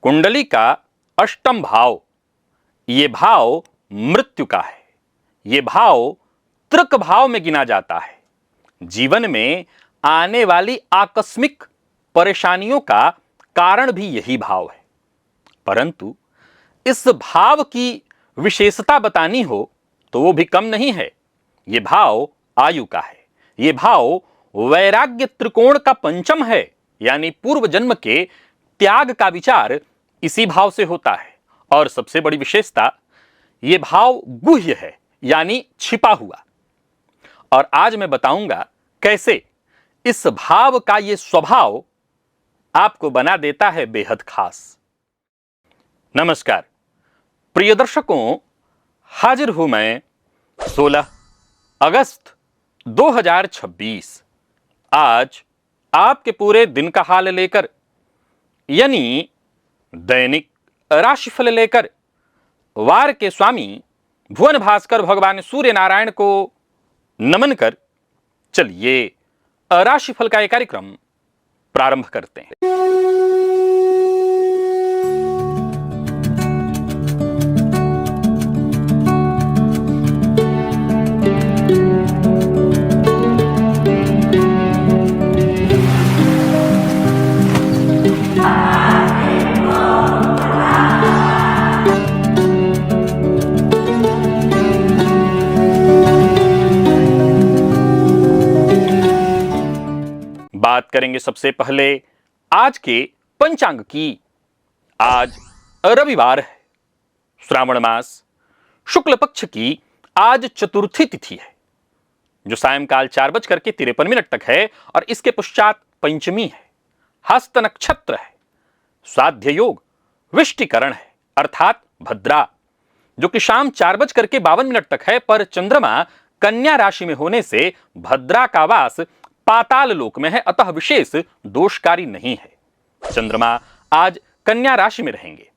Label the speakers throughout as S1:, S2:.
S1: कुंडली का अष्टम भाव, ये भाव मृत्यु का है। ये भाव तृक भाव में गिना जाता है। जीवन में आने वाली आकस्मिक परेशानियों का कारण भी यही भाव है। परंतु इस भाव की विशेषता बतानी हो तो वो भी कम नहीं है। ये भाव आयु का है। ये भाव वैराग्य त्रिकोण का पंचम है, यानी पूर्व जन्म के त्याग का विचार इसी भाव से होता है। और सबसे बड़ी विशेषता, ये भाव गुह्य है, यानी छिपा हुआ। और आज मैं बताऊंगा कैसे इस भाव का ये स्वभाव आपको बना देता है बेहद खास। नमस्कार प्रिय दर्शकों, हाजिर हूं मैं 16 अगस्त 2026 आज आपके पूरे दिन का हाल लेकर, यानी दैनिक राशिफल लेकर वार के स्वामी भुवन भास्कर भगवान सूर्य नारायण को नमन कर चलिए राशिफल का यह कार्यक्रम प्रारंभ करते हैं। बात करेंगे सबसे पहले आज के पंचांग की। आज रविवार है, श्रावण मास शुक्ल पक्ष की आज चतुर्थी तिथि है, जो सायंकाल 4:53 तक है। और इसके पश्चात पंचमी है, हस्त नक्षत्र है, स्वाध्य योग विष्टिकरण है अर्थात भद्रा, जो कि शाम 4:52 तक है। पर चंद्रमा कन्या राशि में होने से भद्रा का वास पाताल लोक में है, अतः विशेष दोषकारी नहीं है। चंद्रमा आज कन्या राशि में रहेंगे।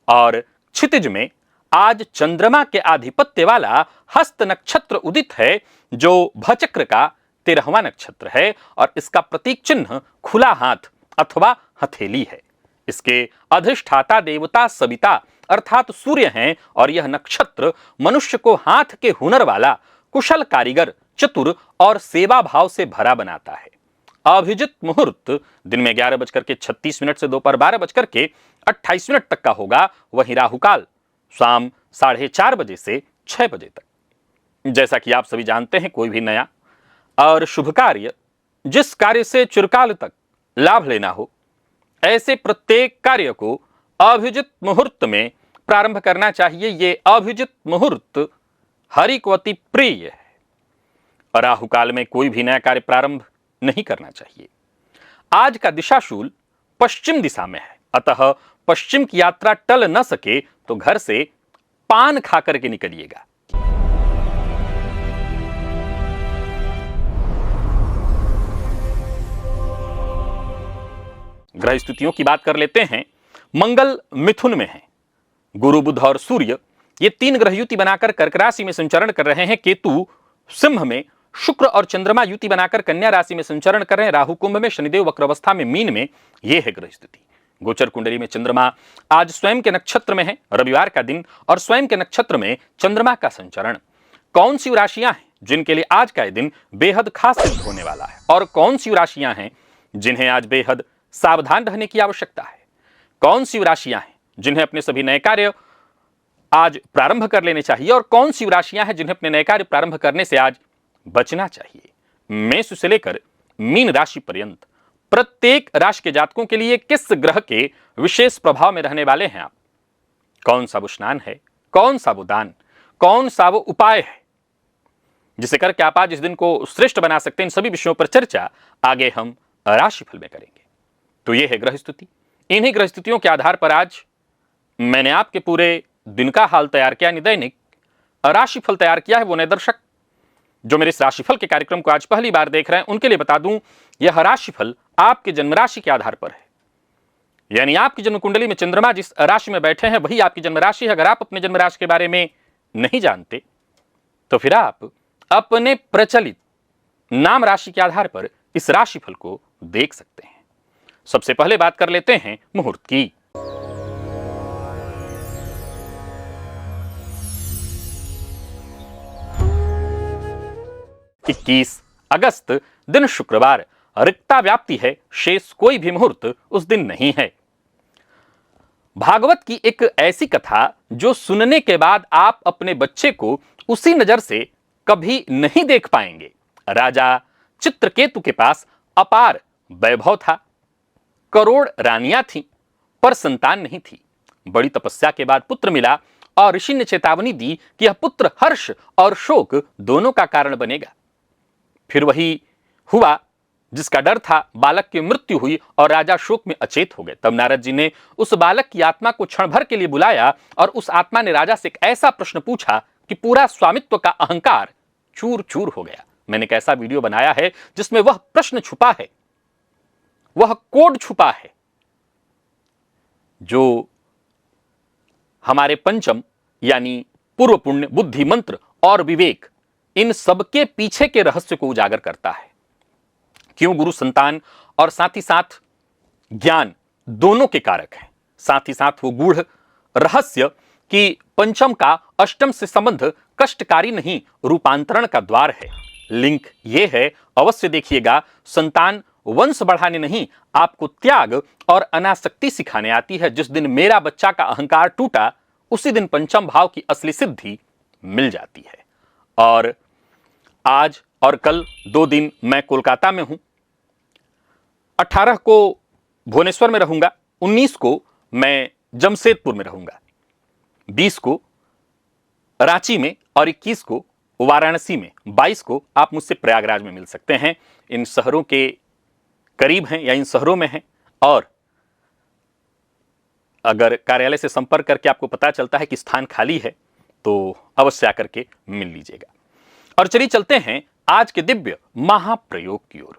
S1: और क्षितिज में आज चंद्रमा के आधिपत्य वाला हस्त नक्षत्र उदित है, जो भचक्र का 13वां नक्षत्र है। और इसका प्रतीक चिन्ह खुला हाथ अथवा हथेली है। इसके अधिष्ठाता देवता सविता अर्थात सूर्य हैं। और यह नक्षत्र मनुष्य को हाथ के हुनर वाला, कुशल कारीगर, चतुर और सेवा भाव से भरा बनाता है। अभिजित मुहूर्त दिन में 11:36 से दोपहर 12:28 तक का होगा। वहीं राहुकाल शाम 4:30 बजे से 6 बजे तक। जैसा कि आप सभी जानते हैं, कोई भी नया और शुभ कार्य, जिस कार्य से चिरकाल तक लाभ लेना हो, ऐसे प्रत्येक कार्य को अभिजित मुहूर्त में प्रारंभ करना चाहिए। ये अभिजित मुहूर्त हरि को अति प्रिय है। राहुकाल में कोई भी नया कार्य प्रारंभ नहीं करना चाहिए। आज का दिशाशूल पश्चिम दिशा में है, अतः पश्चिम की यात्रा टल न सके तो घर से पान खाकर के निकलिएगा। ग्रह स्थितियों की बात कर लेते हैं। मंगल मिथुन में है, गुरु बुध और सूर्य ये 3 ग्रह युति बनाकर कर्क राशि में संचरण कर रहे हैं। केतु सिंह में, शुक्र और चंद्रमा युति बनाकर कन्या राशि में संचरण कर रहे हैं। राहु कुंभ में, शनिदेव वक्र अवस्था में मीन में। यह है ग्रह स्थिति। गोचर कुंडली में चंद्रमा आज स्वयं के नक्षत्र में है, रविवार का दिन, और स्वयं के नक्षत्र में चंद्रमा का संचरण। कौन सी राशियां हैं जिनके लिए आज का यह दिन बेहद खास सिद्ध होने वाला है, और कौन सी राशियां हैं जिन्हें आज बेहद सावधान रहने की आवश्यकता है? कौन सी राशियां हैं जिन्हें अपने सभी नए कार्य आज प्रारंभ कर लेने चाहिए, और कौन सी राशियां हैं जिन्हें अपने नए कार्य प्रारंभ करने से आज बचना चाहिए? मेष से लेकर मीन राशि पर्यंत प्रत्येक राशि के जातकों के लिए किस ग्रह के विशेष प्रभाव में रहने वाले हैं आप? कौन सा वो स्नान है, कौन सा वो दान, कौन सा वो उपाय है जिसे करके आप आज इस दिन को श्रेष्ठ बना सकते हैं? इन सभी विषयों पर चर्चा आगे हम राशिफल में करेंगे। तो यह है ग्रह स्थिति। इन्हीं ग्रह स्थितियों के आधार पर आज मैंने आपके पूरे दिन का हाल तैयार किया, दैनिक राशिफल तैयार किया है। वो नए दर्शक जो मेरे इस राशिफल के कार्यक्रम को आज पहली बार देख रहे हैं, उनके लिए बता दूं, यह राशिफल आपके जन्म राशि के आधार पर है। यानी आपकी जन्म कुंडली में चंद्रमा जिस राशि में बैठे हैं वही आपकी जन्म राशि है। अगर आप अपने जन्म राशि के बारे में नहीं जानते तो फिर आप अपने प्रचलित नाम राशि के आधार पर इस राशिफल को देख सकते हैं। सबसे पहले बात कर लेते हैं मुहूर्त की। 21 अगस्त दिन शुक्रवार, रिक्ता व्याप्ति है, शेष कोई भी मुहूर्त उस दिन नहीं है। भागवत की एक ऐसी कथा जो सुनने के बाद आप अपने बच्चे को उसी नजर से कभी नहीं देख पाएंगे। राजा चित्रकेतु के पास अपार वैभव था, करोड़ रानियां थीं, पर संतान नहीं थी। बड़ी तपस्या के बाद पुत्र मिला और ऋषि ने चेतावनी दी कि यह पुत्र हर्ष और शोक दोनों का कारण बनेगा। फिर वही हुआ जिसका डर था, बालक की मृत्यु हुई और राजा शोक में अचेत हो गए। तब नारद जी ने उस बालक की आत्मा को क्षण भर के लिए बुलाया और उस आत्मा ने राजा से एक ऐसा प्रश्न पूछा कि पूरा स्वामित्व का अहंकार चूर चूर हो गया। मैंने एक ऐसा वीडियो बनाया है जिसमें वह प्रश्न छुपा है, वह कोड छुपा है जो हमारे पंचम यानी पूर्व पुण्य, बुद्धि, मंत्र और विवेक, इन सबके पीछे के रहस्य को उजागर करता है। क्यों गुरु संतान और साथ ही साथ ज्ञान दोनों के कारक हैं। साथ ही साथ वो गूढ़ रहस्य कि पंचम का अष्टम से संबंध कष्टकारी नहीं, रूपांतरण का द्वार है। लिंक ये है, अवश्य देखिएगा। संतान वंश बढ़ाने नहीं, आपको त्याग और अनासक्ति सिखाने आती है। जिस दिन मेरा बच्चा का अहंकार टूटा, उसी दिन पंचम भाव की असली सिद्धि मिल जाती है। और आज और कल 2 दिन मैं कोलकाता में हूं। 18 को भुवनेश्वर में रहूंगा, 19 को मैं जमशेदपुर में रहूंगा, 20 को रांची में और 21 को वाराणसी में, 22 को आप मुझसे प्रयागराज में मिल सकते हैं। इन शहरों के करीब हैं या इन शहरों में हैं। और अगर कार्यालय से संपर्क करके आपको पता चलता है कि स्थान खाली है तो अवश्य आकर के मिल लीजिएगा। और चलिए चलते हैं आज के दिव्य महाप्रयोग की ओर।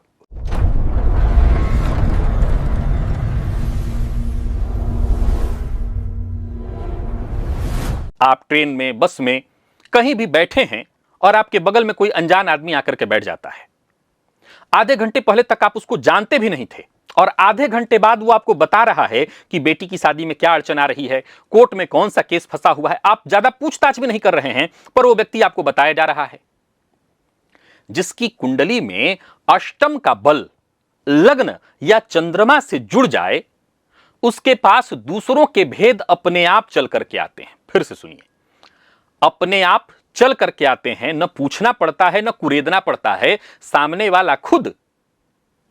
S1: आप ट्रेन में, बस में, कहीं भी बैठे हैं और आपके बगल में कोई अनजान आदमी आकर के बैठ जाता है। आधे घंटे पहले तक आप उसको जानते भी नहीं थे और आधे घंटे बाद वो आपको बता रहा है कि बेटी की शादी में क्या अड़चन आ रही है, कोर्ट में कौन सा केस फंसा हुआ है। आप ज्यादा पूछताछ भी नहीं कर रहे हैं, पर वो व्यक्ति आपको बताया जा रहा है। जिसकी कुंडली में अष्टम का बल लग्न या चंद्रमा से जुड़ जाए, उसके पास दूसरों के भेद अपने आप चल करके आते हैं। फिर से सुनिए, अपने आप चल करके आते हैं, न पूछना पड़ता है, न कुरेदना पड़ता है, सामने वाला खुद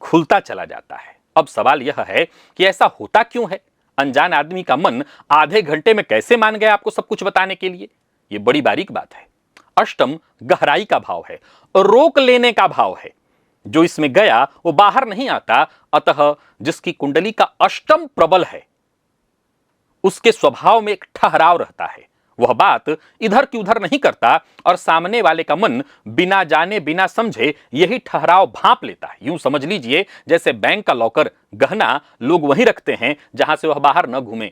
S1: खुलता चला जाता है। अब सवाल यह है कि ऐसा होता क्यों है? अनजान आदमी का मन आधे घंटे में कैसे मान गया आपको सब कुछ बताने के लिए? यह बड़ी बारीक बात है। अष्टम गहराई का भाव है, रोक लेने का भाव है। जो इसमें गया वो बाहर नहीं आता। अतः जिसकी कुंडली का अष्टम प्रबल है, उसके स्वभाव में एक ठहराव रहता है। वह बात इधर की उधर नहीं करता और सामने वाले का मन बिना जाने बिना समझे यही ठहराव भांप लेता है। यूं समझ लीजिए जैसे बैंक का लॉकर, गहना लोग वहीं रखते हैं जहां से वह बाहर न घूमे।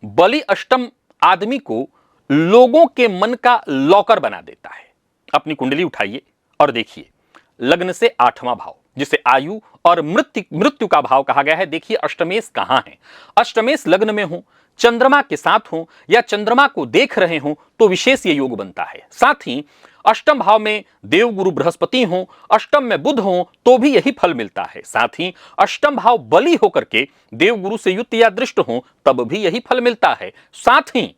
S1: बलि अष्टम आदमी को लोगों के मन का लॉकर बना देता है। अपनी कुंडली उठाइए और देखिए, लग्न से 8वां भाव, जिसे आयु और मृत्यु का भाव कहा गया है। देखिए अष्टमेश कहां है। अष्टमेश लग्न में हो, चंद्रमा के साथ हो या चंद्रमा को देख रहे हो तो विशेष ये योग बनता है। साथ ही अष्टम भाव में देव गुरु बृहस्पति हो, अष्टम में बुध हो तो भी यही फल मिलता है। साथ ही अष्टम भाव बली होकर के देव गुरु से युक्त या दृष्ट हो तब भी यही फल मिलता है। साथ ही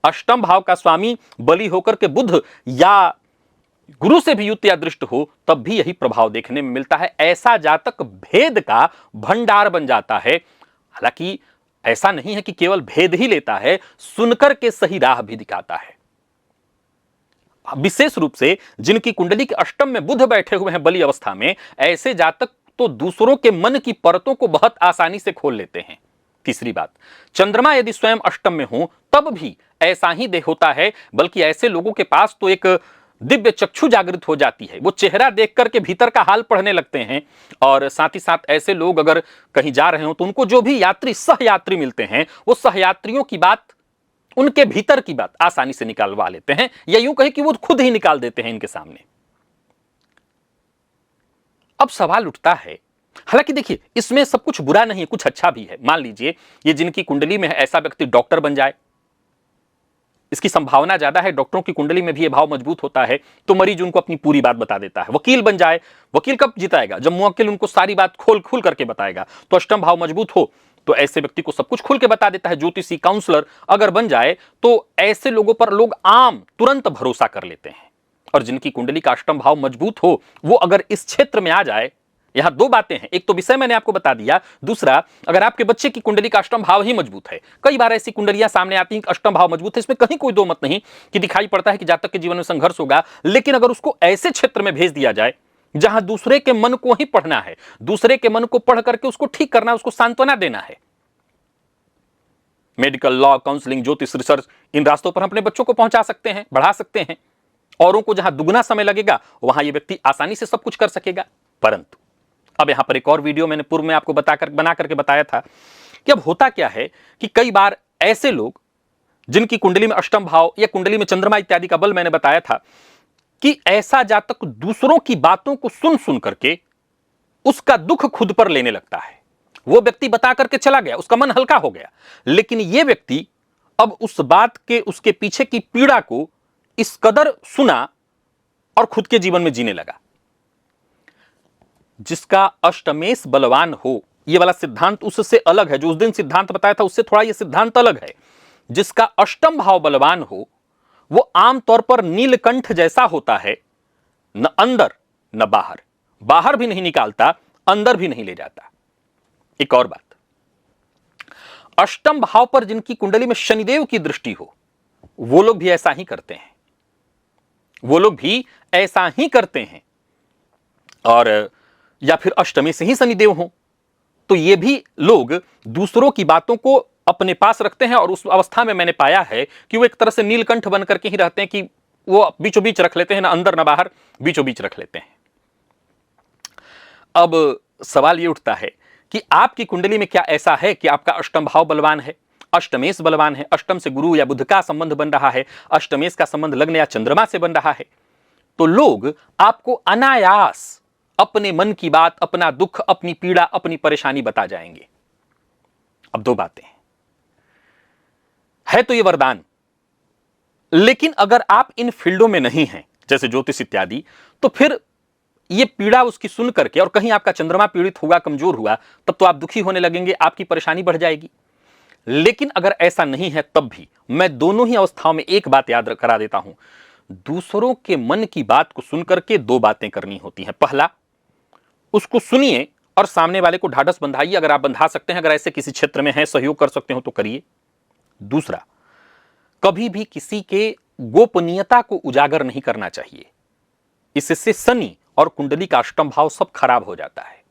S1: अष्टम भाव का स्वामी बली होकर के बुध या गुरु से भी युक्त या दृष्ट हो तब भी यही प्रभाव देखने में मिलता है। ऐसा जातक भेद का भंडार बन जाता है। हालांकि ऐसा नहीं है कि केवल भेद ही लेता है, सुनकर के सही राह भी दिखाता है। विशेष रूप से जिनकी कुंडली के अष्टम में बुध बैठे हुए हैं बली अवस्था में, ऐसे जातक तो दूसरों के मन की परतों को बहुत आसानी से खोल लेते हैं। तीसरी बात, चंद्रमा यदि स्वयं अष्टम में हो तब भी ऐसा ही होता है, बल्कि ऐसे लोगों के पास तो एक दिव्य चक्षु जागृत हो जाती है। वो चेहरा देख करके भीतर का हाल पढ़ने लगते हैं। और साथ ही साथ ऐसे लोग अगर कहीं जा रहे हो तो उनको जो भी यात्री सहयात्री मिलते हैं, वो सहयात्रियों की बात, उनके भीतर की बात आसानी से निकालवा लेते हैं, या यूं कहे कि वो खुद ही निकाल देते हैं इनके सामने। अब सवाल उठता है, हालांकि देखिए इसमें सब कुछ बुरा नहीं है, कुछ अच्छा भी है। मान लीजिए ये जिनकी कुंडली में है ऐसा व्यक्ति डॉक्टर बन जाए, इसकी संभावना ज्यादा है। डॉक्टरों की कुंडली में भी ये भाव मजबूत होता है तो मरीज उनको अपनी पूरी बात बता देता है। वकील बन जाए, वकील कब जिताएगा? जब मुवक्किल उनको सारी बात खोल करके बताएगा। तो अष्टम भाव मजबूत हो तो ऐसे व्यक्ति को सब कुछ खुल के बता देता है। ज्योतिषी, काउंसलर अगर बन जाए तो ऐसे लोगों पर लोग आम तुरंत भरोसा कर लेते हैं। और जिनकी कुंडली का अष्टम भाव मजबूत हो वो अगर इस क्षेत्र में आ जाए, यहां दो बातें हैं, एक तो विषय मैंने आपको बता दिया, दूसरा अगर आपके बच्चे की कुंडली का अष्टम भाव ही मजबूत है। कई बार ऐसी कुंडलियां सामने आती हैं कि अष्टम भाव मजबूत है, इसमें कहीं कोई दो मत नहीं कि दिखाई पड़ता है कि जातक के जीवन में संघर्ष होगा, लेकिन अगर उसको ऐसे क्षेत्र में भेज दिया जाए जहां दूसरे के मन को ही पढ़ना है, दूसरे के मन को पढ़ करके उसको ठीक करना है, उसको सांत्वना देना है। मेडिकल, लॉ, काउंसलिंग, ज्योतिष, रिसर्च, इन रास्तों पर हम अपने बच्चों को पहुंचा सकते हैं, बढ़ा सकते हैं। औरों को जहां दुगना समय लगेगा वहां यह व्यक्ति आसानी से सब कुछ कर सकेगा। परंतु अब यहां पर एक और वीडियो मैंने पूर्व में आपको बना करके बताया था कि अब होता क्या है कि कई बार ऐसे लोग जिनकी कुंडली में अष्टम भाव या कुंडली में चंद्रमा इत्यादि का बल, मैंने बताया था कि ऐसा जातक दूसरों की बातों को सुन करके उसका दुख खुद पर लेने लगता है। वो व्यक्ति बता करके चला गया, उसका मन हल्का हो गया, लेकिन यह व्यक्ति अब उस बात के, उसके पीछे की पीड़ा को इस कदर सुना और खुद के जीवन में जीने लगा। जिसका अष्टमेश बलवान हो, यह वाला सिद्धांत उससे अलग है। जो उस दिन सिद्धांत बताया था उससे थोड़ा यह सिद्धांत अलग है। जिसका अष्टम भाव बलवान हो वो आमतौर पर नीलकंठ जैसा होता है, न अंदर न बाहर, बाहर भी नहीं निकालता, अंदर भी नहीं ले जाता। एक और बात, अष्टम भाव पर जिनकी कुंडली में शनिदेव की दृष्टि हो वो लोग भी ऐसा ही करते हैं, वो लोग भी ऐसा ही करते हैं। और या फिर अष्टमी से ही शनिदेव हो तो ये भी लोग दूसरों की बातों को अपने पास रखते हैं। और उस अवस्था में मैंने पाया है कि वो एक तरह से नीलकंठ बन करके ही रहते हैं कि वो बीचों बीच रख लेते हैं, ना अंदर ना बाहर, बीचों बीच रख लेते हैं। अब सवाल ये उठता है कि आपकी कुंडली में क्या ऐसा है कि आपका अष्टम भाव बलवान है, अष्टमेश बलवान है, अष्टम से गुरु या बुध का संबंध बन रहा है, अष्टमेश का संबंध लग्न या चंद्रमा से बन रहा है, तो लोग आपको अनायास अपने मन की बात, अपना दुख, अपनी पीड़ा, अपनी परेशानी बता जाएंगे। अब दो बातें है तो ये वरदान, लेकिन अगर आप इन फील्डों में नहीं हैं जैसे ज्योतिष इत्यादि, तो फिर ये पीड़ा उसकी सुन करके, और कहीं आपका चंद्रमा पीड़ित हुआ, कमजोर हुआ, तब तो आप दुखी होने लगेंगे, आपकी परेशानी बढ़ जाएगी। लेकिन अगर ऐसा नहीं है तब भी मैं दोनों ही अवस्थाओं में एक बात याद करा देता हूं, दूसरों के मन की बात को सुन करके दो बातें करनी होती हैं। पहला, उसको सुनिए और सामने वाले को ढाढ़स बंधाइए, अगर आप बंधा सकते हैं, अगर ऐसे किसी क्षेत्र में है, सहयोग कर सकते हो तो करिए। दूसरा, कभी भी किसी के गोपनीयता को उजागर नहीं करना चाहिए, इससे शनि और कुंडली का अष्टम भाव सब खराब हो जाता है।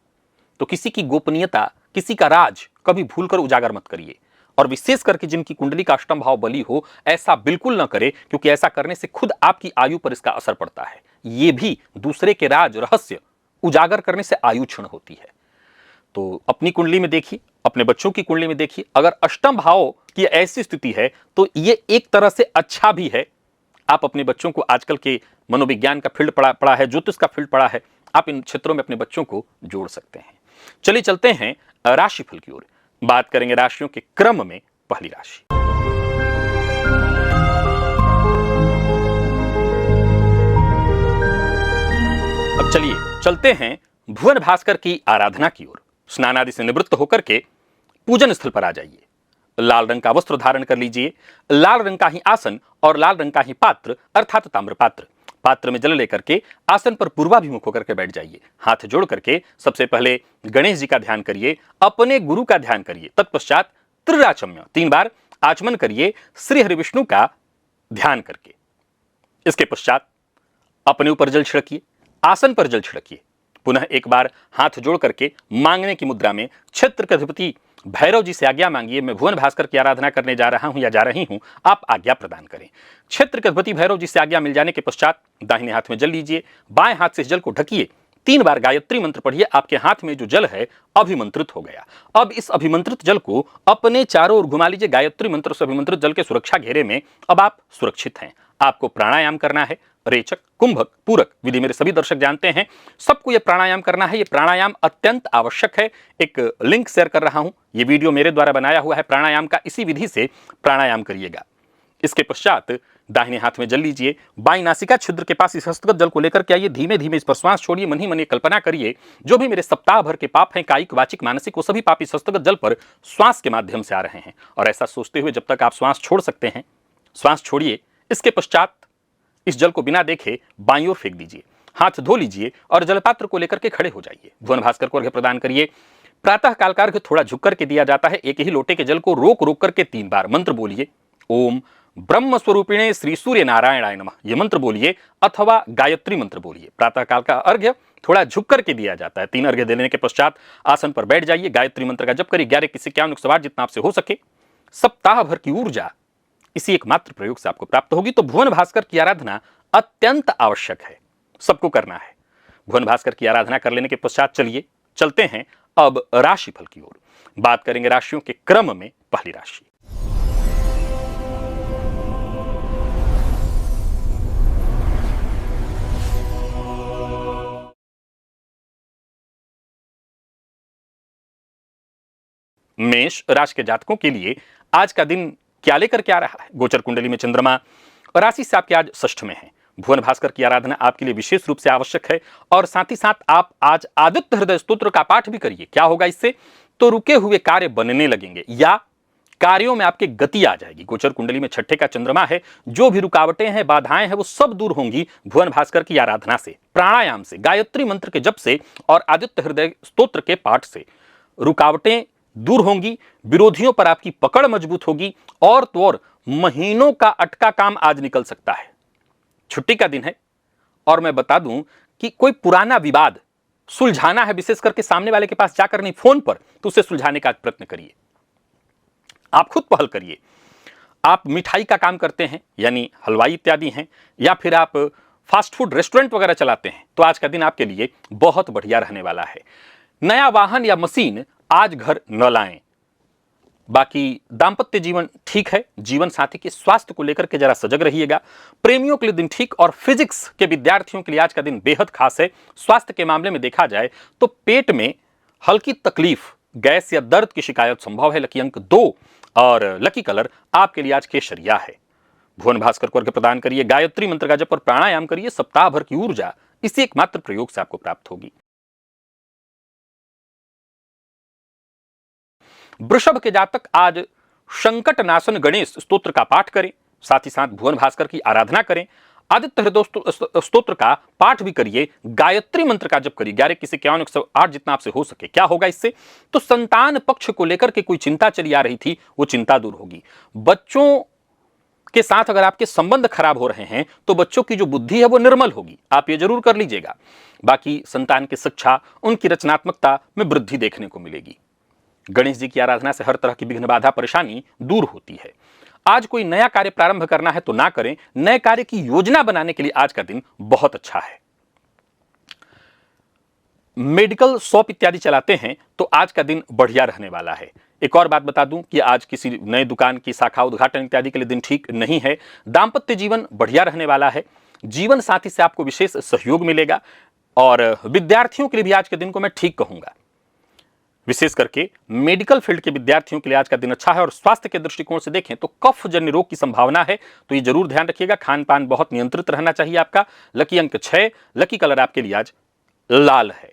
S1: तो किसी की गोपनीयता, किसी का राज कभी भूलकर उजागर मत करिए। और विशेष करके जिनकी कुंडली का अष्टम भाव बली हो, ऐसा बिल्कुल न करे, क्योंकि ऐसा करने से खुद आपकी आयु पर इसका असर पड़ता है। यह भी दूसरे के राज, रहस्य उजागर करने से आयु क्षीण होती है। तो अपनी कुंडली में देखिए, अपने बच्चों की कुंडली में देखिए, अगर अष्टम भाव की ऐसी स्थिति है तो ये एक तरह से अच्छा भी है। आप अपने बच्चों को, आजकल के मनोविज्ञान का फील्ड पढ़ा है, ज्योतिष का फील्ड पढ़ा है, आप इन क्षेत्रों में अपने बच्चों को जोड़ सकते हैं। चलिए चलते हैं राशिफल की ओर, बात करेंगे राशियों के क्रम में। पहली राशि, अब चलिए चलते हैं भुवन भास्कर की आराधना की ओर। स्नान आदि से निवृत्त होकर के पूजन स्थल पर आ जाइए। लाल रंग का वस्त्र धारण कर लीजिए, लाल रंग का ही आसन और लाल रंग का ही पात्र अर्थात ताम्र पात्र, पात्र में जल लेकर के आसन पर पूर्वाभिमुख होकर के बैठ जाइए। हाथ जोड़ करके सबसे पहले गणेश जी का ध्यान करिए, अपने गुरु का ध्यान करिए, तत्पश्चात त्रिराचम्य 3 बार आचमन करिए श्री हरि विष्णु का ध्यान करके। इसके पश्चात अपने ऊपर जल छिड़किए, आसन पर जल छिड़किए, पुनः एक बार हाथ जोड़ करके मांगने की मुद्रा में क्षेत्र के अधिपति भैरव जी से आज्ञा मांगिए। मैं भुवन भास्कर की आराधना करने जा रहा हूं या जा रही हूं, आप आज्ञा प्रदान करें। क्षेत्र के अधिपति भैरव जी से आज्ञा मिल जाने के पश्चात दाहिने हाथ में जल लीजिए, बाएं हाथ से इस जल को ढकिए, 3 बार गायत्री मंत्र पढ़िए। आपके हाथ में जो जल है अभिमंत्रित हो गया। अब इस अभिमंत्रित जल को अपने चारों ओर घुमा लीजिए। गायत्री मंत्र से अभिमंत्रित जल के सुरक्षा घेरे में अब आप सुरक्षित हैं। आपको प्राणायाम करना है। रेचक, कुंभक, पूरक विधि मेरे सभी दर्शक जानते हैं, सबको यह प्राणायाम करना है। यह प्राणायाम अत्यंत आवश्यक है। एक लिंक शेयर कर रहा हूं, यह वीडियो मेरे द्वारा बनाया हुआ है प्राणायाम का, इसी विधि से प्राणायाम करिएगा। इसके पश्चात दाहिने हाथ में जल लीजिए, बाईं नासिका छिद्र के पास इस हस्तगत जल को लेकर के आइए, धीमे धीमे इस पर श्वास छोड़िए, मन ही मन कल्पना करिए जो भी मेरे सप्ताह भर के पाप हैं, कायिक वाचिक मानसिक, वो सभी पाप इस हस्तगत जल पर श्वास के माध्यम से आ रहे हैं। और ऐसा सोचते हुए जब तक आप श्वास छोड़ सकते हैं श्वास छोड़िए। इसके पश्चात इस जल को बिना देखे बाईं ओर फेंक दीजिए, हाथ धो लीजिए और जलपात्र को लेकर के खड़े हो जाइए। भुवन भास्कर को अर्घ्य प्रदान करिए। प्रातः काल का अर्घ्य थोड़ा झुक करके दिया जाता है। एक ही लोटे के जल को रोक रोक करके 3 बार मंत्र बोलिए। ओम ब्रह्म स्वरूपिणे श्री सूर्य नारायणाय नमः, ये मंत्र बोलिए अथवा गायत्री मंत्र बोलिए। प्रातः काल का अर्घ्य थोड़ा झुक करके दिया जाता है। 3 अर्घ्य देने के पश्चात आसन पर बैठ जाइए, गायत्री मंत्र का जप करिए। 11 किसी 51 जितना आपसे हो सके। सप्ताह भर की ऊर्जा इसी एकमात्र प्रयोग से आपको प्राप्त होगी। तो भुवन भास्कर की आराधना अत्यंत आवश्यक है, सबको करना है। भुवन भास्कर की आराधना कर लेने के पश्चात चलिए चलते हैं अब राशिफल की ओर। बात करेंगे राशियों के क्रम में। पहली राशि मेष राशि के जातकों के लिए आज का दिन क्या लेकर के आ रहा है। गोचर कुंडली में चंद्रमा राशि से आपके आज षष्ठ में है। भुवन भास्कर की आराधना आपके लिए विशेष रूप से आवश्यक है और साथ ही साथ आप आज आदित्य हृदय स्तोत्र का पाठ भी करिए। क्या होगा इससे, तो रुके हुए कार्य बनने लगेंगे या कार्यों में आपकी गति आ जाएगी। गोचर कुंडली में छठे का चंद्रमा है। जो भी रुकावटें हैं, बाधाएं हैं, वो सब दूर होंगी भुवन भास्कर की आराधना से, प्राणायाम से, गायत्री मंत्र के जप से और आदित्य हृदय स्तोत्र के पाठ से। रुकावटें दूर होंगी, विरोधियों पर आपकी पकड़ मजबूत होगी और तो और महीनों का अटका काम आज निकल सकता है। छुट्टी का दिन है और मैं बता दूं कि कोई पुराना विवाद सुलझाना है, विशेष करके सामने वाले के पास जाकर नहीं, फोन पर, तो उसे सुलझाने का प्रयत्न करिए। आप खुद पहल करिए। आप मिठाई का काम करते हैं यानी हलवाई इत्यादि हैं, या फिर आप फास्ट फूड रेस्टोरेंट वगैरह चलाते हैं, तो आज का दिन आपके लिए बहुत बढ़िया रहने वाला है। नया वाहन या मशीन आज घर न लाएं। बाकी दांपत्य जीवन ठीक है। जीवन साथी के स्वास्थ्य को लेकर के जरा सजग रहिएगा। प्रेमियों के लिए दिन ठीक और फिजिक्स के विद्यार्थियों के लिए आज का दिन बेहद खास है। स्वास्थ्य के मामले में देखा जाए तो पेट में हल्की तकलीफ, गैस या दर्द की शिकायत संभव है। लकी अंक 2 और लकी कलर आपके लिए आज केसरिया है। भुवन भास्कर को अर्घ्य प्रदान करिए, गायत्री मंत्र का जप और प्राणायाम करिए। सप्ताह भर की ऊर्जा इसी एकमात्र प्रयोग से आपको प्राप्त होगी। वृषभ के जातक आज संकट नाशन गणेश स्तोत्र का पाठ करें, साथ ही साथ भुवन भास्कर की आराधना करें। आदित्य हृदय स्तोत्र का पाठ भी करिए, गायत्री मंत्र का जप करिए। 11 किसी 51 जितना आपसे हो सके। क्या होगा इससे, तो संतान पक्ष को लेकर के कोई चिंता चली आ रही थी, वो चिंता दूर होगी। बच्चों के साथ अगर आपके संबंध खराब हो रहे हैं तो बच्चों की जो बुद्धि है वो निर्मल होगी, आप ये जरूर कर लीजिएगा। बाकी संतान की शिक्षा, उनकी रचनात्मकता में वृद्धि देखने को मिलेगी। गणेश जी की आराधना से हर तरह की विघ्न बाधा परेशानी दूर होती है। आज कोई नया कार्य प्रारंभ करना है तो ना करें। नए कार्य की योजना बनाने के लिए आज का दिन बहुत अच्छा है। मेडिकल शॉप इत्यादि चलाते हैं तो आज का दिन बढ़िया रहने वाला है। एक और बात बता दूं कि आज किसी नए दुकान की शाखा उद्घाटन इत्यादि के लिए दिन ठीक नहीं है। दांपत्य जीवन बढ़िया रहने वाला है। जीवन साथी से आपको विशेष सहयोग मिलेगा और विद्यार्थियों के लिए भी आज के दिन को मैं ठीक कहूंगा। विशेष करके मेडिकल फील्ड के विद्यार्थियों के लिए आज का दिन अच्छा है। और स्वास्थ्य के दृष्टिकोण से देखें तो कफ जन्य रोग की संभावना है, तो ये जरूर ध्यान रखिएगा। खान पान बहुत नियंत्रित रहना चाहिए आपका। लकी अंक 6, लकी कलर आपके लिए आज लाल है।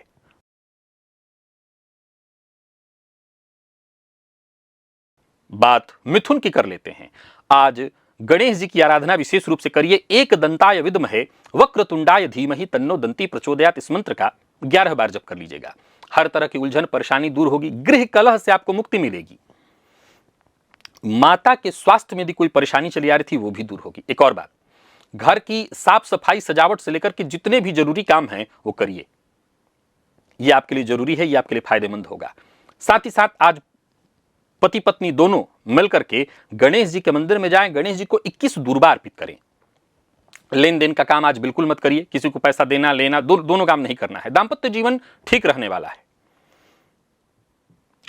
S1: बात मिथुन की कर लेते हैं। आज गणेश जी की आराधना विशेष रूप से करिए। एक दंताय विद्महे वक्रतुंडाय धीमहि तन्नो दंती प्रचोदयात, इस मंत्र का 11 बार जप कर लीजिएगा। हर तरह की उलझन परेशानी दूर होगी। गृह कलह से आपको मुक्ति मिलेगी। माता के स्वास्थ्य में यदि कोई परेशानी चली आ रही थी वो भी दूर होगी। एक और बात, घर की साफ सफाई सजावट से लेकर के जितने भी जरूरी काम हैं वो करिए। ये आपके लिए जरूरी है, ये आपके लिए फायदेमंद होगा। साथ ही साथ आज पति पत्नी दोनों मिलकर के गणेश जी के मंदिर में जाएं, गणेश जी को 21 दुर्बा अर्पित करें। लेन देन का काम आज बिल्कुल मत करिए। किसी को पैसा देना लेना दोनों काम नहीं करना है। दांपत्य जीवन ठीक रहने वाला है।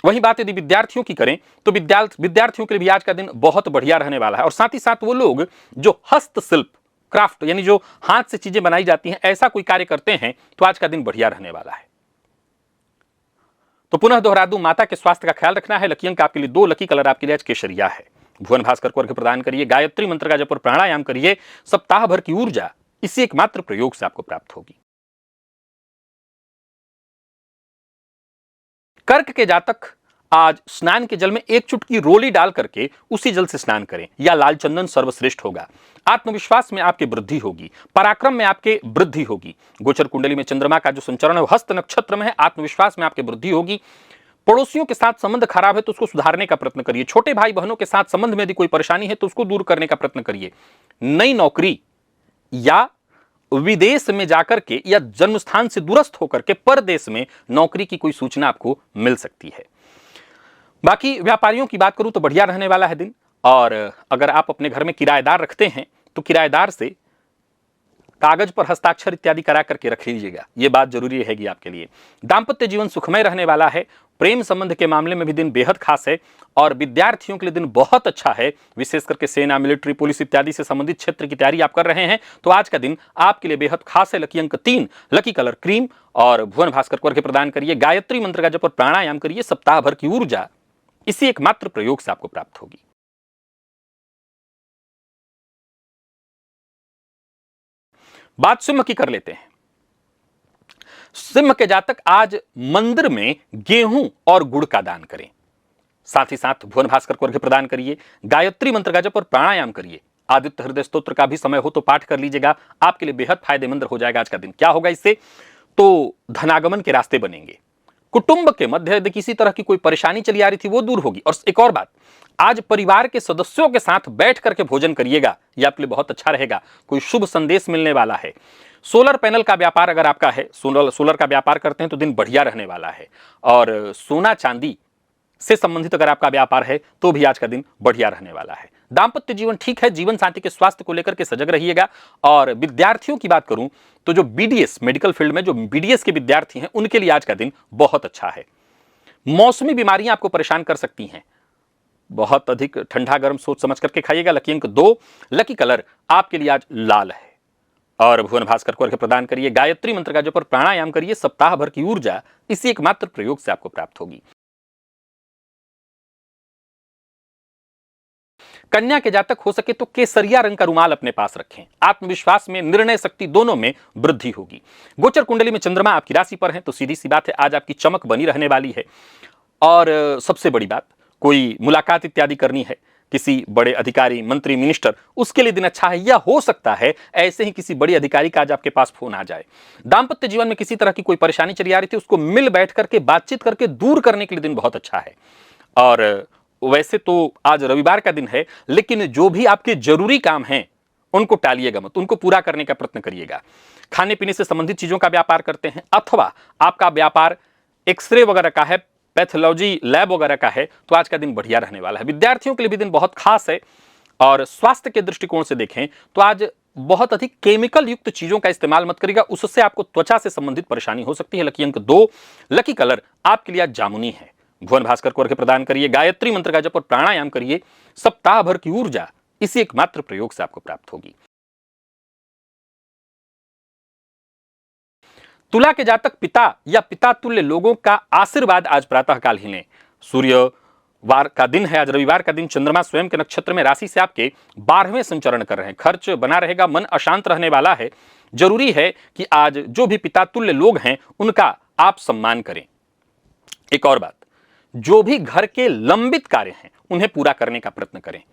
S1: वही बात यदि विद्यार्थियों की करें तो विद्यार्थियों के लिए भी आज का दिन बहुत बढ़िया रहने वाला है। और साथ ही साथ वो लोग जो हस्तशिल्प, क्राफ्ट यानी जो हाथ से चीजें बनाई जाती हैं, ऐसा कोई कार्य करते हैं तो आज का दिन बढ़िया रहने वाला है। तो पुनः दोहरा दूं, माता के स्वास्थ्य का ख्याल रखना है। लकी अंक आपके लिए 2, लकी कलर आपके लिए आज केसरिया है। भुवन भास्कर को अर्घ्य प्रदान करिए, गायत्री मंत्र का जप और प्राणायाम करिए। सप्ताह भर की ऊर्जा इसी एकमात्र प्रयोग से आपको प्राप्त होगी। कर्क के जातक आज स्नान के जल में एक चुटकी रोली डाल करके उसी जल से स्नान करें, या लाल चंदन सर्वश्रेष्ठ होगा। आत्मविश्वास में आपके वृद्धि होगी, पराक्रम में आपके वृद्धि होगी। गोचर कुंडली में चंद्रमा का जो संचरण है हस्त नक्षत्र में है, आत्मविश्वास में आपके वृद्धि होगी। पड़ोसियों के साथ संबंध खराब है तो उसको सुधारने का प्रयत्न करिए। छोटे भाई बहनों के साथ संबंध में यदि कोई परेशानी है तो उसको दूर करने का प्रयत्न करिए। नई नौकरी या विदेश में जाकर के या जन्म स्थान से दूरस्थ होकर के परदेश में नौकरी की कोई सूचना आपको मिल सकती है। बाकी व्यापारियों की बात करूं तो बढ़िया रहने वाला है दिन। और अगर आप अपने घर में किराएदार रखते हैं तो किराएदार से कागज पर हस्ताक्षर इत्यादि करा करके रख लीजिएगा, यह बात जरूरी रहेगी आपके लिए। दाम्पत्य जीवन सुखमय रहने वाला है। प्रेम संबंध के मामले में भी दिन बेहद खास है और विद्यार्थियों के लिए दिन बहुत अच्छा है। विशेष करके सेना, मिलिट्री, पुलिस इत्यादि से संबंधित क्षेत्र की तैयारी आप कर रहे हैं तो आज का दिन आपके लिए बेहद खास है। लकी अंक 3, लकी कलर क्रीम और भुवन भास्कर को अर्घ्य प्रदान करिए, गायत्री मंत्र का जप और प्राणायाम करिए। सप्ताह भर की ऊर्जा इसी एकमात्र प्रयोग से आपको प्राप्त होगी। बात सिंह की कर लेते हैं। सिंह के जातक आज मंदिर में गेहूं और गुड़ का दान करें। साथ ही साथ भुवन भास्कर को अर्घ्य प्रदान करिए, गायत्री मंत्र का जप और प्राणायाम करिए। आदित्य हृदय स्तोत्र का भी समय हो तो पाठ कर लीजिएगा, आपके लिए बेहद फायदेमंद हो जाएगा आज का दिन। क्या होगा इससे? तो धनागमन के रास्ते बनेंगे। कुटुंब के मध्य यदि किसी तरह की कोई परेशानी चली आ रही थी वो दूर होगी। और एक और बात, आज परिवार के सदस्यों के साथ बैठ करके भोजन करिएगा, यह आपके लिए बहुत अच्छा रहेगा। कोई शुभ संदेश मिलने वाला है। सोलर पैनल का व्यापार अगर आपका है, सोलर का व्यापार करते हैं तो दिन बढ़िया रहने वाला है। और सोना चांदी से संबंधित अगर आपका व्यापार है तो भी आज का दिन बढ़िया रहने वाला है। दाम्पत्य जीवन ठीक है। जीवन साथी के स्वास्थ्य को लेकर के सजग रहिएगा। और विद्यार्थियों की बात करूं तो जो बीडीएस, मेडिकल फील्ड में जो बीडीएस के विद्यार्थी हैं उनके लिए आज का दिन बहुत अच्छा है। मौसमी बीमारियां आपको परेशान कर सकती हैं। बहुत अधिक ठंडा गर्म सोच समझ करके खाइएगा। लकी अंक 2, लकी कलर आपके लिए आज लाल है। और भुवन भास्कर को अर्घ्य प्रदान करिए, गायत्री मंत्र का जप और प्राणायाम करिए। सप्ताह भर की ऊर्जा इसी एकमात्र प्रयोग से आपको प्राप्त होगी। कन्या के जातक हो सके तो केसरिया रंग का रुमाल अपने पास रखें। आत्मविश्वास में, निर्णय शक्ति दोनों में वृद्धि होगी। गोचर कुंडली में चंद्रमा आपकी राशि पर है तो सीधी सी बात है आज आपकी चमक बनी रहने वाली है। और सबसे बड़ी बात, कोई मुलाकात इत्यादि करनी है किसी बड़े अधिकारी, मंत्री, मिनिस्टर, उसके लिए दिन अच्छा है। या हो सकता है ऐसे ही किसी बड़े अधिकारी का आज आपके पास फोन आ जाए। दाम्पत्य जीवन में किसी तरह की कोई परेशानी चली आ रही थी उसको मिल बैठ करके बातचीत करके दूर करने के लिए दिन बहुत अच्छा है। और वैसे तो आज रविवार का दिन है, लेकिन जो भी आपके जरूरी काम हैं उनको टालिएगा मत, उनको पूरा करने का प्रयत्न करिएगा। खाने पीने से संबंधित चीजों का व्यापार करते हैं अथवा आपका व्यापार एक्सरे वगैरह का है, पैथोलॉजी लैब वगैरह का है तो आज का दिन बढ़िया रहने वाला है। विद्यार्थियों के लिए भी दिन बहुत खास है। और स्वास्थ्य के दृष्टिकोण से देखें तो आज बहुत अधिक केमिकल युक्त चीजों का इस्तेमाल मत करिएगा, उससे आपको त्वचा से संबंधित परेशानी हो सकती है। लकी अंक 2, लकी कलर आपके लिए आज जामुनी है। भुवन भास्कर को अर्घ्य प्रदान करिए, गायत्री मंत्र का जप और प्राणायाम करिए। सप्ताह भर की ऊर्जा इसी एकमात्र प्रयोग से आपको प्राप्त होगी। तुला के जातक पिता या पिता तुल्य लोगों का आशीर्वाद आज प्रातःकाल ही लें। सूर्यवार का दिन है आज, रविवार का दिन। चंद्रमा स्वयं के नक्षत्र में राशि से आपके 12वें संचरण कर रहे हैं। खर्च बना रहेगा, मन अशांत रहने वाला है। जरूरी है कि आज जो भी पिता तुल्य लोग हैं उनका आप सम्मान करें। एक और बात, जो भी घर के लंबित कार्य हैं उन्हें पूरा करने का प्रयत्न करें।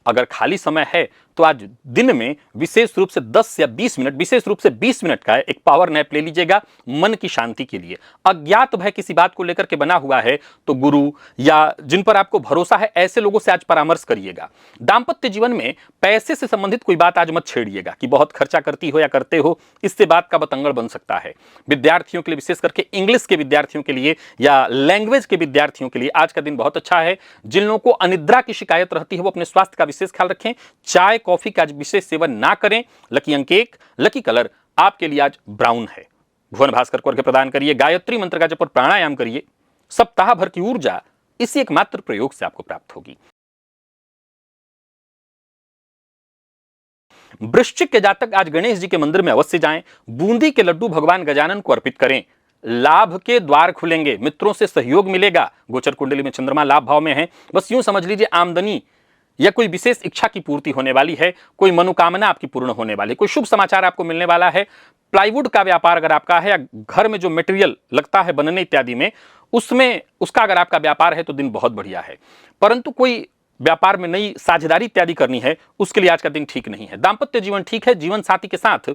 S1: अगर खाली समय है तो आज दिन में विशेष रूप से 10 या 20 मिनट, विशेष रूप से 20 मिनट का एक पावर नैप ले लीजिएगा मन की शांति के लिए। अज्ञात भय किसी बात को लेकर के बना हुआ है तो गुरु या जिन पर आपको भरोसा है ऐसे लोगों से आज परामर्श करिएगा। दाम्पत्य जीवन में पैसे से संबंधित कोई बात आज मत छेड़िएगा कि बहुत खर्चा करती हो या करते हो, इससे बात का बतंगड़ बन सकता है। विद्यार्थियों के लिए, विशेष करके इंग्लिश के विद्यार्थियों के लिए या लैंग्वेज के विद्यार्थियों के लिए आज का दिन बहुत अच्छा है। जिन लोगों को अनिद्रा की शिकायत रहती है वो अपने स्वास्थ्य का विशेष ख्याल रखें। चाय कॉफी का विशेष सेवन ना करें। लकी अंक 1, लकी कलर आपके लिए आज ब्राउन है। भुवन भास्कर को अर्घ्य प्रदान करिए, गायत्री मंत्र का जप और प्राणायाम करिए। सप्ताह भर की ऊर्जा इसी एकमात्र प्रयोग से आपको प्राप्त होगी। वृश्चिक के जातक आज गणेश जी के मंदिर में अवश्य जाएं। बूंदी के लड्डू भगवान गजानन को अर्पित करें। लाभ के द्वार खुलेंगे, मित्रों से सहयोग मिलेगा। गोचर कुंडली में चंद्रमा लाभ भाव में है। बस यूं समझ लीजिए आमदनी या कोई विशेष इच्छा की पूर्ति होने वाली है, कोई मनोकामना आपकी पूर्ण होने वाली है, कोई शुभ समाचार आपको मिलने वाला है। प्लाईवुड का व्यापार अगर आपका है, या घर में जो मटेरियल लगता है बनने इत्यादि में, उसमें उसका अगर आपका व्यापार है तो दिन बहुत बढ़िया है। परंतु कोई व्यापार में नई साझेदारी इत्यादि करनी है, उसके लिए आज का दिन ठीक नहीं है। दाम्पत्य जीवन ठीक है, जीवन साथी के साथ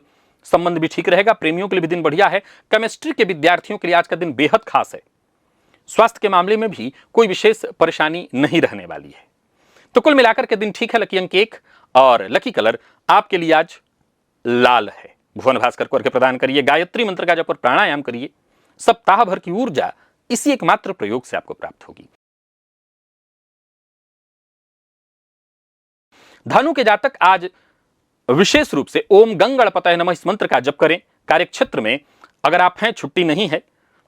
S1: संबंध भी ठीक रहेगा, प्रेमियों के लिए भी दिन बढ़िया है। केमिस्ट्री के विद्यार्थियों के लिए आज का दिन बेहद खास है। स्वास्थ्य के मामले में भी कोई विशेष परेशानी नहीं रहने वाली है। तो कुल मिलाकर के दिन ठीक है। लकी अंक 1 और लकी कलर आपके लिए आज लाल है। भुवन भास्कर को अर्घ्य प्रदान करिए, गायत्री मंत्र का जप और प्राणायाम करिए। सप्ताह भर की ऊर्जा इसी एकमात्र प्रयोग से आपको प्राप्त होगी। धनु के जातक आज विशेष रूप से ओम गंगणपतये नमः इस मंत्र का जप करें। कार्यक्षेत्र में अगर आप हैं, छुट्टी नहीं है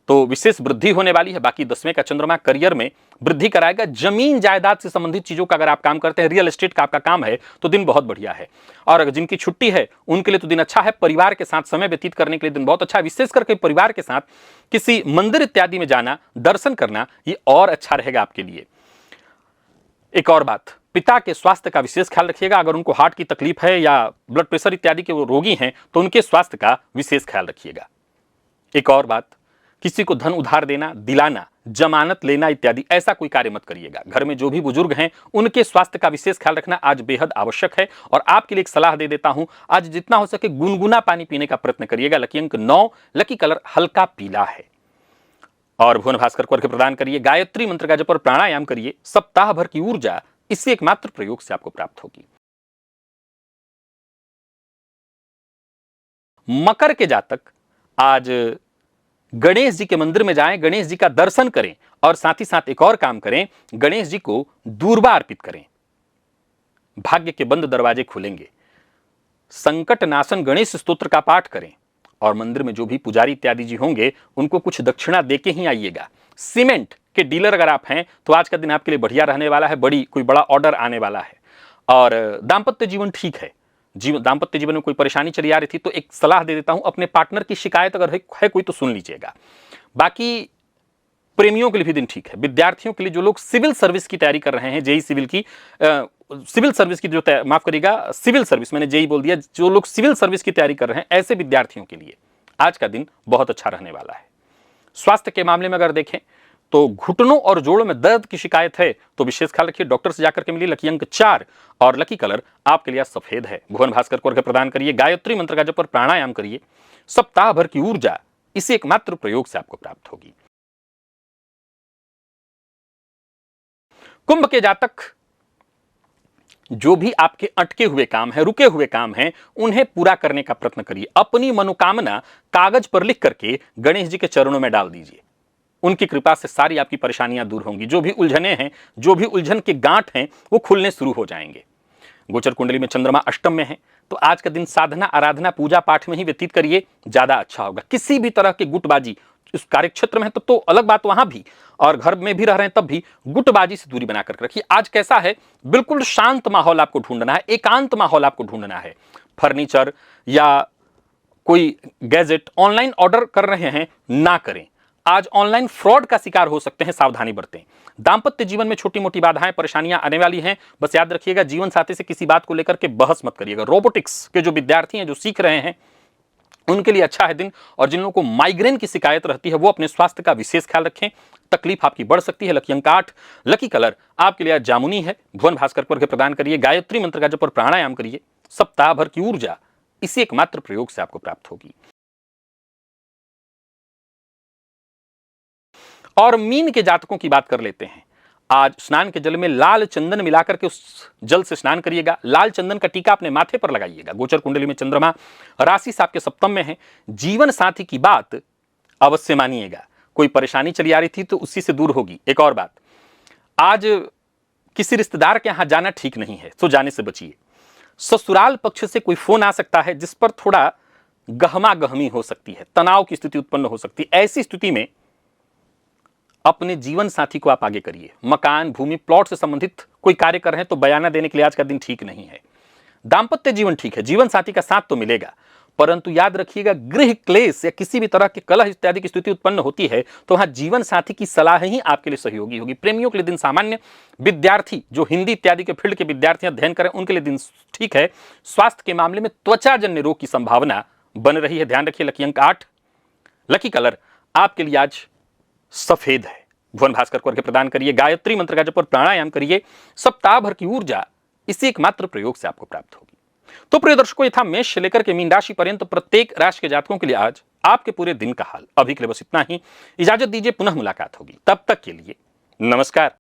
S1: तो विशेष वृद्धि होने वाली है। बाकी 10वें का चंद्रमा करियर में वृद्धि कराएगा। जमीन जायदाद से संबंधित चीजों का अगर आप काम करते हैं, रियल एस्टेट का आपका काम है, तो दिन बहुत बढ़िया है। और अगर जिनकी छुट्टी है उनके लिए तो दिन अच्छा है। परिवार के साथ समय व्यतीत करने के लिए दिन बहुत अच्छा है। विशेष करके परिवार के साथ किसी मंदिर इत्यादि में जाना, दर्शन करना, ये और अच्छा रहेगा आपके लिए। एक और बात, पिता के स्वास्थ्य का विशेष ख्याल रखिएगा। अगर उनको हार्ट की तकलीफ है या ब्लड प्रेशर इत्यादि के वो रोगी हैं, तो उनके स्वास्थ्य का विशेष ख्याल रखिएगा। एक और बात, किसी को धन उधार देना, दिलाना, जमानत लेना इत्यादि ऐसा कोई कार्य मत करिएगा। घर में जो भी बुजुर्ग हैं उनके स्वास्थ्य का विशेष ख्याल रखना आज बेहद आवश्यक है। और आपके लिए एक सलाह दे देता हूं, आज जितना हो सके गुनगुना पानी पीने का प्रयत्न करिएगा। लकी अंक 9, लकी कलर हल्का पीला है। और भुवन भास्कर को अर्घ्य प्रदान करिए, गायत्री मंत्र का जप और प्राणायाम करिए। सप्ताह भर की ऊर्जा इसी एकमात्र प्रयोग से आपको प्राप्त होगी। मकर के जातक आज गणेश जी के मंदिर में जाएं, गणेश जी का दर्शन करें और साथ ही साथ एक और काम करें, गणेश जी को दूर्वा अर्पित करें। भाग्य के बंद दरवाजे खुलेंगे। संकट नाशन गणेश स्तोत्र का पाठ करें और मंदिर में जो भी पुजारी इत्यादि जी होंगे उनको कुछ दक्षिणा देके ही आइएगा। सीमेंट के डीलर अगर आप हैं तो आज का दिन आपके लिए बढ़िया रहने वाला है। कोई बड़ा ऑर्डर आने वाला है। और दाम्पत्य जीवन ठीक है। दाम्पत्य जीवन में कोई परेशानी चली आ रही थी तो एक सलाह दे देता हूं, अपने पार्टनर की शिकायत अगर है कोई तो सुन लीजिएगा। बाकी प्रेमियों के लिए भी दिन ठीक है। विद्यार्थियों के लिए, जो लोग सिविल सर्विस की तैयारी कर रहे हैं, जेई सिविल की, सिविल सर्विस की जो माफ करिएगा, सिविल सर्विस, मैंने जेई बोल दिया, जो लोग सिविल सर्विस की तैयारी कर रहे हैं, ऐसे विद्यार्थियों के लिए आज का दिन बहुत अच्छा रहने वाला है। स्वास्थ्य के मामले में अगर देखें तो घुटनों और जोड़ों में दर्द की शिकायत है तो विशेष ख्याल रखिए, डॉक्टर से जाकर के मिलिए। लकी अंक 4 और लकी कलर आपके लिए सफेद है। भुवन भास्कर को अर्घ्य प्रदान करिए, गायत्री मंत्र का जप और प्राणायाम करिए। सप्ताह भर की ऊर्जा इसी एकमात्र प्रयोग से आपको प्राप्त होगी। कुंभ के जातक, जो भी आपके अटके हुए काम है, रुके हुए काम हैं, उन्हें पूरा करने का प्रयत्न करिए। अपनी मनोकामना कागज पर लिख करके गणेश जी के चरणों में डाल दीजिए। उनकी कृपा से सारी आपकी परेशानियां दूर होंगी। जो भी उलझने हैं, जो भी उलझन के गांठ हैं, वो खुलने शुरू हो जाएंगे। गोचर कुंडली में चंद्रमा अष्टम में है तो आज का दिन साधना, आराधना, पूजा पाठ में ही व्यतीत करिए, ज्यादा अच्छा होगा। किसी भी तरह की गुटबाजी, उस कार्यक्षेत्र में है तो अलग बात, वहां भी, और घर में भी रह रहे हैं तब भी गुटबाजी से दूरी बनाकर रखिए। आज कैसा है, बिल्कुल शांत माहौल आपको ढूंढना है, एकांत माहौल आपको ढूंढना है। फर्नीचर या कोई गैजेट ऑनलाइन ऑर्डर कर रहे हैं, ना करें। आज ऑनलाइन फ्रॉड का शिकार हो सकते हैं, सावधानी बरतें। दाम्पत्य जीवन में छोटी मोटी बाधाएं, परेशानियां आने वाली हैं, बस याद रखिएगा जीवन साथी से किसी बात को लेकर के बहस मत करिएगा। रोबोटिक्स के जो विद्यार्थी हैं, जो सीख रहे हैं, उनके लिए अच्छा है दिन। और जिन लोगों को माइग्रेन की शिकायत रहती है वो अपने स्वास्थ्य का विशेष ख्याल रखें, तकलीफ आपकी बढ़ सकती है। लकी अंक 8, लकी कलर आपके लिए आज जामुनी है। भुवन भास्कर को अर्घ्य प्रदान करिए, गायत्री मंत्र का जप और प्राणायाम करिए। सप्ताह भर की ऊर्जा इसी एकमात्र प्रयोग से आपको प्राप्त होगी। और मीन के जातकों की बात कर लेते हैं। आज स्नान के जल में लाल चंदन मिलाकर के उस जल से स्नान करिएगा। लाल चंदन का टीका अपने माथे पर लगाइएगा। गोचर कुंडली में चंद्रमा राशि से आपके सप्तम में है। जीवन साथी की बात अवश्य मानिएगा। कोई परेशानी चली आ रही थी तो उसी से दूर होगी। एक और बात, आज किसी रिश्तेदार के यहां जाना ठीक नहीं है, तो जाने से बचिए। ससुराल पक्ष से कोई फोन आ सकता है जिस पर थोड़ा गहमा गहमी हो सकती है, तनाव की स्थिति उत्पन्न हो सकती है। ऐसी स्थिति में अपने जीवन साथी को आप आगे करिए। मकान, भूमि, प्लॉट से संबंधित कोई कार्य कर रहे हैं तो बयाना देने के लिए आज का दिन ठीक नहीं है। दाम्पत्य जीवन ठीक है, जीवन साथी का साथ तो मिलेगा। परंतु याद रखिएगा, गृह क्लेश या किसी भी तरह के कलह इत्यादि की स्थिति उत्पन्न होती है तो वहां जीवन साथी की सलाह ही आपके लिए सहयोगी होगी। प्रेमियों के लिए दिन सामान्य, विद्यार्थी जो हिंदी इत्यादि के फील्ड के विद्यार्थी अध्ययन करें उनके लिए दिन ठीक है। स्वास्थ्य के मामले में त्वचाजन्य रोग की संभावना बन रही है, ध्यान रखिए। लकी अंक 8, लकी कलर आपके लिए आज सफेद है। भुवन भास्कर को अर्घ्य प्रदान करिए, गायत्री मंत्र का जप और प्राणायाम करिए। सप्ताह भर की ऊर्जा इसी एकमात्र प्रयोग से आपको प्राप्त होगी। तो प्रिय दर्शकों, ये था मेष से लेकर के मीन राशि पर्यंत प्रत्येक राशि के जातकों के लिए आज आपके पूरे दिन का हाल। अभी के लिए बस इतना ही, इजाजत दीजिए, पुनः मुलाकात होगी। तब तक के लिए नमस्कार।